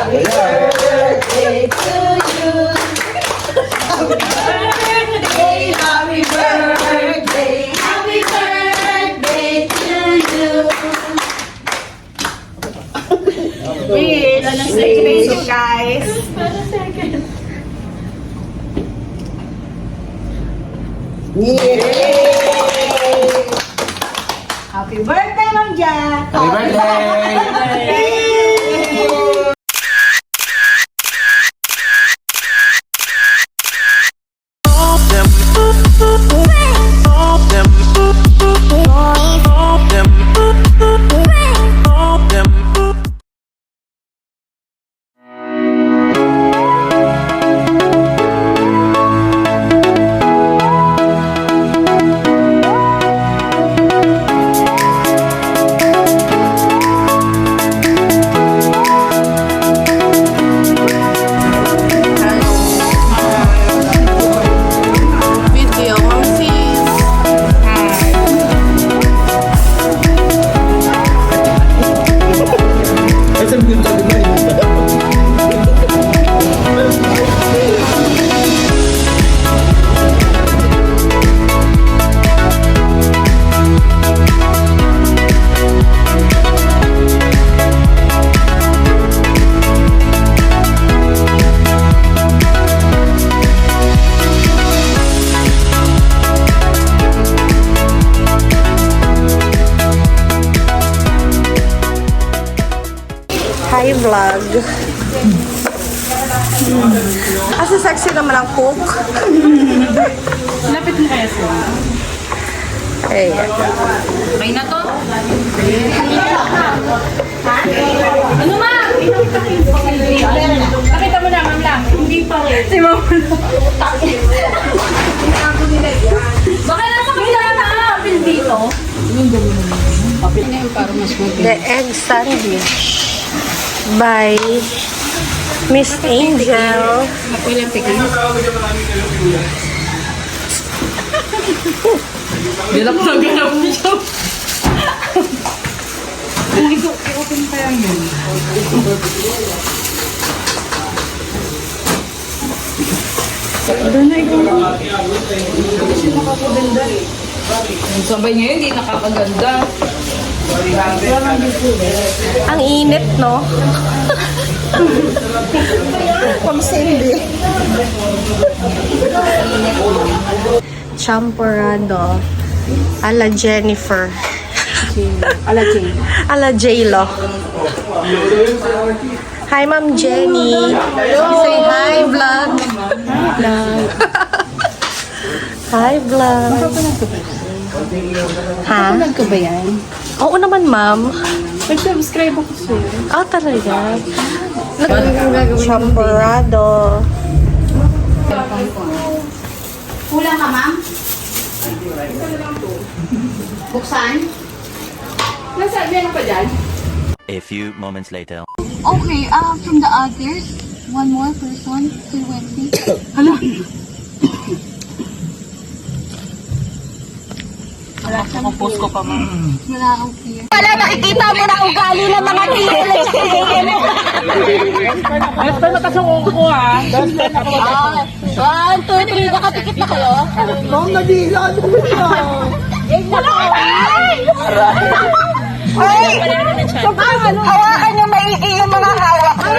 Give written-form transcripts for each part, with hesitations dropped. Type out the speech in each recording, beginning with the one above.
Happy birthday to you. Happy birthday, happy birthday to you. Wish! Thank you, guys! Happy birthday, Ma'am Jack! Happy birthday! Hi vlog. Asa sexy naman ang cook. Lapit mo kaya sila. Ay. Okay na to? Ano ma? Nakita mo na, ma'am lang. Hindi pa rin. Si ma'am. Baka nasa kailangan na kapil dito. Kapil na yun para mas mag- The egg sandwich by Miss Angel. Kapil ang pikin. Ganap na ganap niya. I-open pa yan yun. Doon na ikaw. Kasi nakakaganda. Sabay niya yun, hindi nakakaganda. Ang init, no? Pag-sindi. Champorado. Ala Jennifer. Ala Jane. Ala J-Lo. Hi, Ma'am Jenny. Say hi, vlog. Vlog. Hi, vlog. Ha? Nag ko ba yan? Oo naman, ma'am. Nag-subscribe ako sa'yo. Ah, talaga? Champorado. Kulang ka, ma'am? Buksan? Nasa, meron pa dyan? A few moments later. Okay, from the others, one more person, Sir Wendy. Wala siyang post ko pa, ma'am. Wala akong fear. Wala, nakikita mo na ugali ng mga kilos. Best friend na kasang ko, ha? One, two, three, nakapikit na kayo? Ma'am, nagila. Ano mo yan? Ay! Hawakan yung maigi yung mga hawak mo.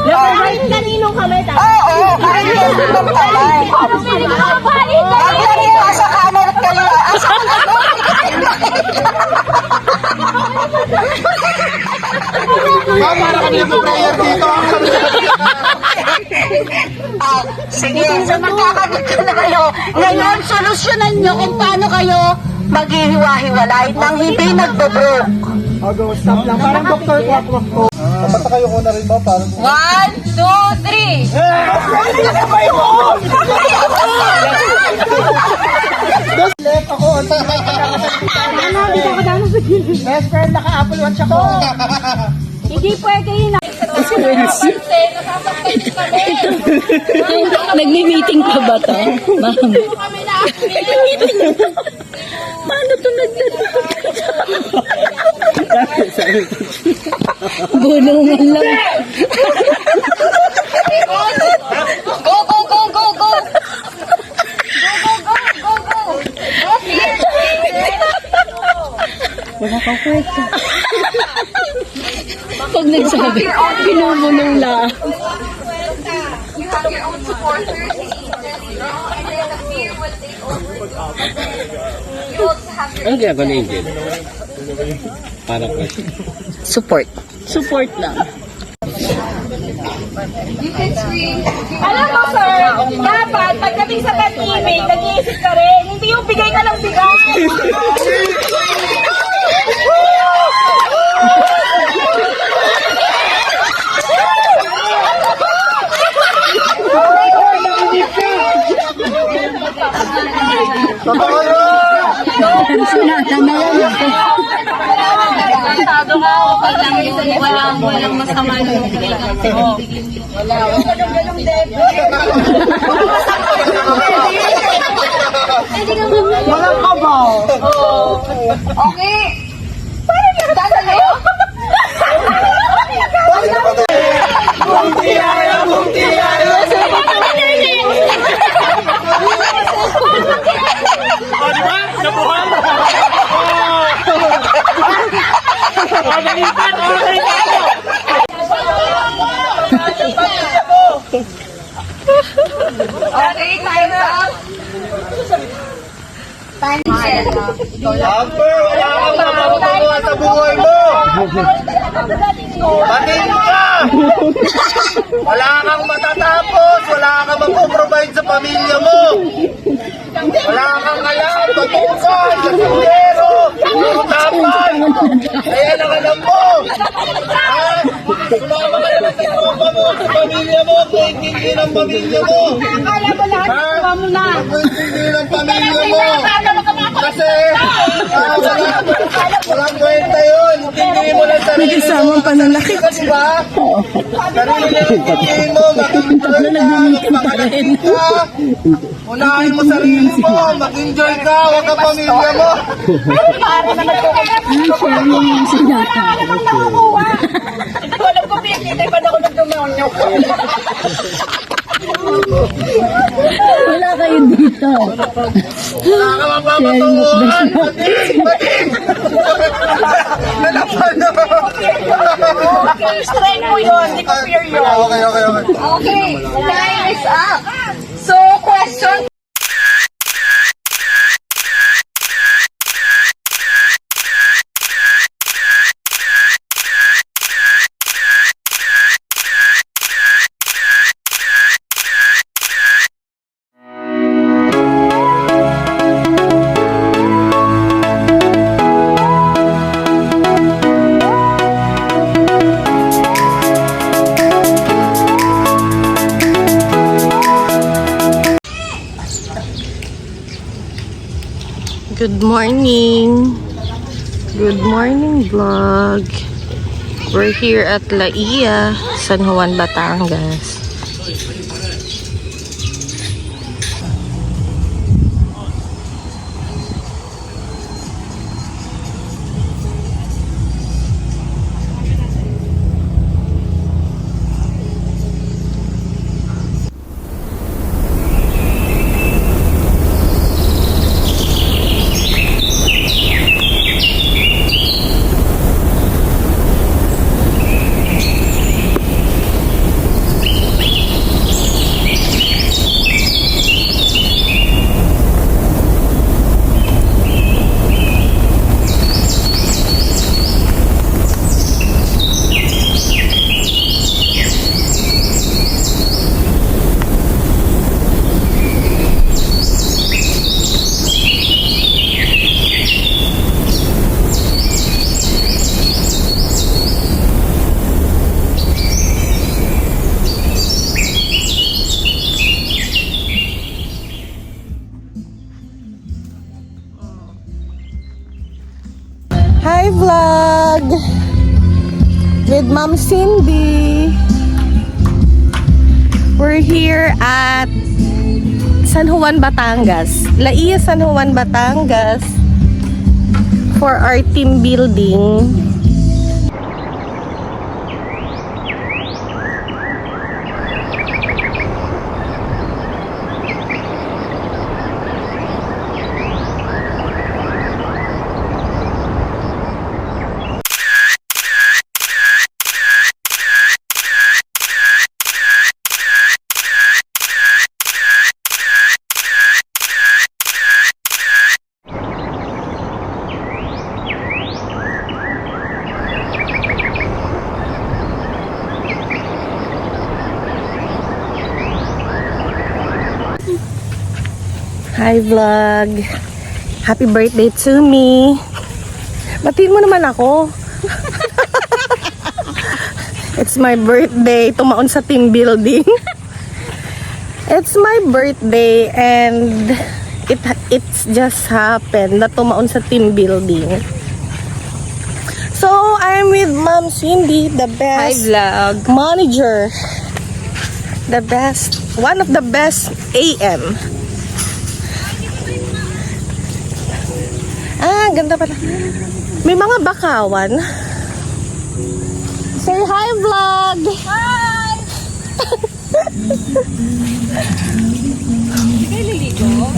Kahit kanino kami, Oo, kahit yung ibang palay. Ang kanina sa kanan at kaliwa. Asa ka na doon? Para kami nag-prayer dito. Sige, so magkakabit na kayo. Ngayon, solusyonan nyo kung paano kayo maghihiwa-hiwalay nang hindi nagbo-broke. Stop lang. Parang Dr. Quackrock po. Kapata kayo ko na rin ba? Parang... 1, 2, 3! Left ako. Best friend, naka-Apple Watch ako. Hindi pwede yun. Nagmi-meeting pa ba to? Ma'am. Paano to Bulungan lang. Go, go, go, go, go! Go, go, go, go, go! Go, Pierre! Wala kang kwenta. Pag nagsabi, pinubulong lang. You have your own supporters in Eastern, and then the fear will take over. You also have your Ano ginagawa ni Angel? Para ka. Support. Support lang. You can scream. Alam mo, sir, dapat pagdating sa pag-ibig, nag-iisip ka rin. Hindi yung bigay ka lang bigay. Walang masama yung bigay ka. Walang kabaw. Okay. Parang kayo? Okay, time up. Time set. Amber, wala kang makakagawa sa buhay mo. Batiin ka! Wala kang matatapos, wala kang mag-provide sa pamilya mo. Wala kang alam, pagkukay, kasindero, utapan. Kaya lang alam mo. Ha? Sumama ka naman sa tropa mo, sa pamilya mo, kung hindi ng pamilya mo. Kaya mo lahat, Ha? mo na. Kung hindi ng pamilya mo. Kasi, walang kwenta yun. Hindi mo lang sarili mo. May pananaki. Kasi ba? Sarili mo, mag-enjoy ka, magpakalaking ka. Unahin mo sarili mo, mag-enjoy ka, huwag ang pamilya mo. Hindi ko alam kung pinakita pa na ako nagdumonyo. Wala kayo dito. Wala ka mapapatunguhan. Bating! Nalapan na. Okay, strength mo yun, hindi ko fear yun. Okay. Okay, time is up. So, question. Good morning. Good morning vlog. We're here at La Ia, San Juan, Batangas. Hi vlog! With Ma'am Cindy. We're here at San Juan, Batangas. La Ia, San Juan, Batangas for our team building. Hi vlog. Happy birthday to me. Batiin mo naman ako. It's my birthday. Tumaon sa team building. It's my birthday and it's just happened na tumaon sa team building. So, I'm with Ma'am Cindy, the best vlog. manager. The best, one of the best AM. Ah, ganda pala. May mga bakawan. Say hi, vlog! Hi! Hindi liligo?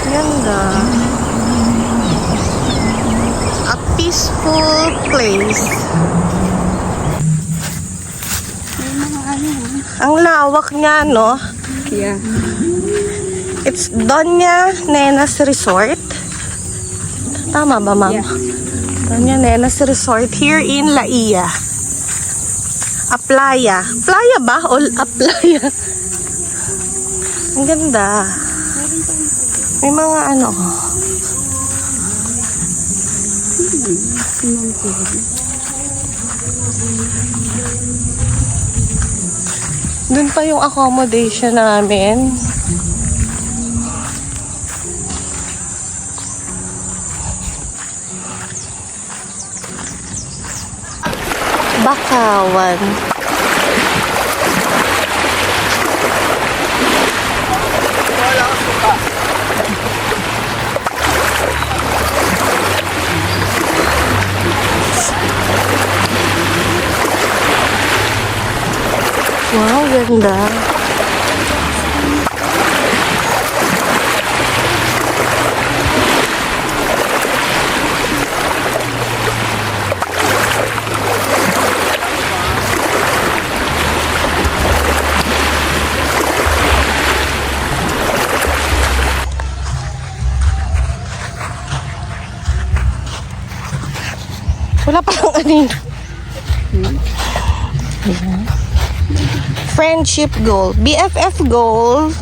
Ganda. A peaceful place. Ang lawak niya, no? Yeah. It's Doña Nena's Resort. Tama ba, ma'am? Yeah. Doña Nena's Resort here in La Ia. Playa. Playa ba? O Playa? Ang ganda. May mga ano. Doon pa yung accommodation namin. Bakawan. Wow, ganda. Wala pa lang anin. Friendship goal. BFF goal.